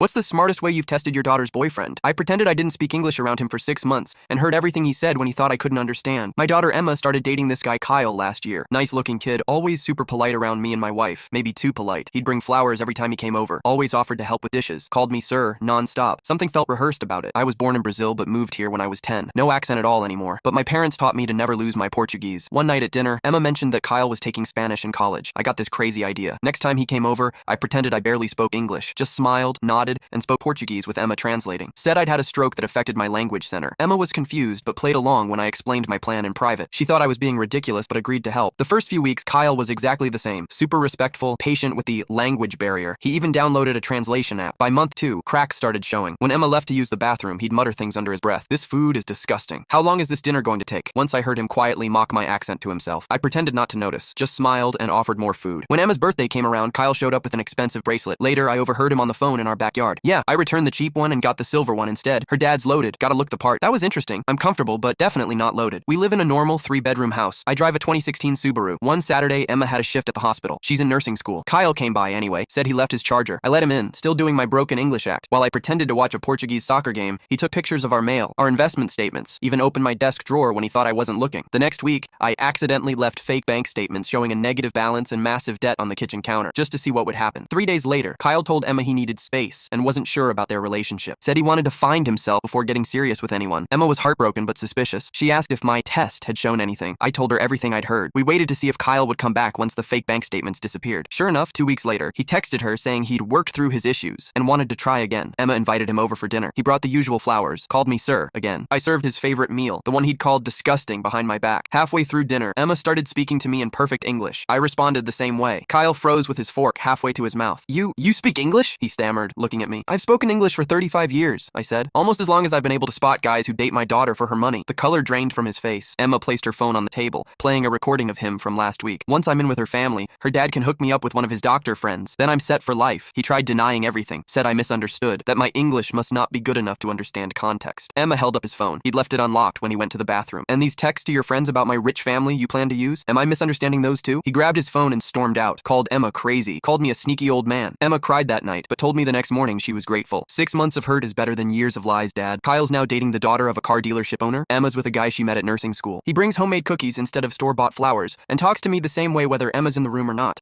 What's the smartest way you've tested your daughter's boyfriend? I pretended I didn't speak English around him for 6 months and heard everything he said when he thought I couldn't understand. My daughter Emma started dating this guy Kyle last year. Nice looking kid, always super polite around me and my wife. Maybe too polite. He'd bring flowers every time he came over. Always offered to help with dishes. Called me sir, non-stop. Something felt rehearsed about it. I was born in Brazil but moved here when I was 10. No accent at all anymore. But my parents taught me to never lose my Portuguese. One night at dinner, Emma mentioned that Kyle was taking Spanish in college. I got this crazy idea. Next time he came over, I pretended I barely spoke English. Just smiled, nodded, and spoke Portuguese with Emma translating. Said I'd had a stroke that affected my language center. Emma was confused but played along when I explained my plan in private. She thought I was being ridiculous but agreed to help. The first few weeks, Kyle was exactly the same. Super respectful, patient with the language barrier. He even downloaded a translation app. By month 2, cracks started showing. When Emma left to use the bathroom, he'd mutter things under his breath. This food is disgusting. How long is this dinner going to take? Once I heard him quietly mock my accent to himself. I pretended not to notice, just smiled and offered more food. When Emma's birthday came around, Kyle showed up with an expensive bracelet. Later, I overheard him on the phone in our backyard. Yeah, I returned the cheap one and got the silver one instead. Her dad's loaded. Gotta look the part. That was interesting. I'm comfortable, but definitely not loaded. We live in a normal 3-bedroom house. I drive a 2016 Subaru. One Saturday, Emma had a shift at the hospital. She's in nursing school. Kyle came by anyway, said he left his charger. I let him in, still doing my broken English act. While I pretended to watch a Portuguese soccer game, he took pictures of our mail, our investment statements, even opened my desk drawer when he thought I wasn't looking. The next week, I accidentally left fake bank statements showing a negative balance and massive debt on the kitchen counter, just to see what would happen. 3 days later, Kyle told Emma he needed space and wasn't sure about their relationship. Said he wanted to find himself before getting serious with anyone. Emma was heartbroken but suspicious. She asked if my test had shown anything. I told her everything I'd heard. We waited to see if Kyle would come back once the fake bank statements disappeared. Sure enough, 2 weeks later, he texted her saying he'd worked through his issues and wanted to try again. Emma invited him over for dinner. He brought the usual flowers, called me sir again. I served his favorite meal, the one he'd called disgusting behind my back. Halfway through dinner, Emma started speaking to me in perfect English. I responded the same way. Kyle froze with his fork halfway to his mouth. You speak English? He stammered, looking at me. I've spoken English for 35 years, I said. Almost as long as I've been able to spot guys who date my daughter for her money. The color drained from his face. Emma placed her phone on the table, playing a recording of him from last week. Once I'm in with her family, her dad can hook me up with one of his doctor friends. Then I'm set for life. He tried denying everything, said I misunderstood, that my English must not be good enough to understand context. Emma held up his phone. He'd left it unlocked when he went to the bathroom. And these texts to your friends about my rich family you plan to use? Am I misunderstanding those too? He grabbed his phone and stormed out, called Emma crazy, called me a sneaky old man. Emma cried that night, but told me the next morning she was grateful. 6 months of hurt is better than years of lies, Dad. Kyle's now dating the daughter of a car dealership owner. Emma's with a guy she met at nursing school. He brings homemade cookies instead of store-bought flowers and talks to me the same way whether Emma's in the room or not.